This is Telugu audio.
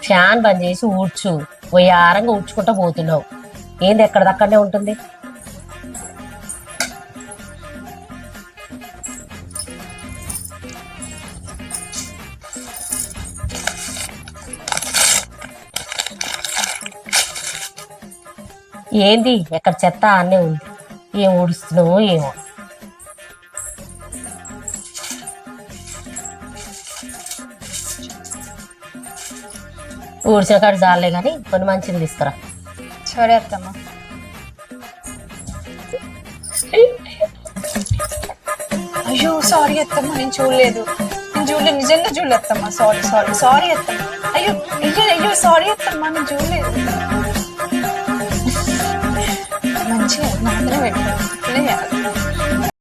ఫ్యాన్ బంద్ చేసి ఊడ్చు. వయ్యారంగా ఊడ్చుకుంటూ పోతున్నావు. ఏంది ఎక్కడిదక్కడనే ఉంటుంది. ఏంది ఎక్కడ చెత్త అన్నీ ఉంది. ఏం ఊడుస్తున్నావు ఏమో. ఊడ్చిన కాడ జాలే కానీ కొన్ని మంచిని తీసుకురా. సరే అత్తమ్మ. అయ్యో సారీ అత్తమ్మ, నేను చూడలేదు నిజంగా చూడలేదు అత్తమ్మ. సారీ సారీ సారీ అత్తమ్మ. అయ్యో అయ్యో అయ్యో సారీ అత్తమ్మ, నేను చూడలేదు. మంచిగా మాత్రమే పెట్టాను.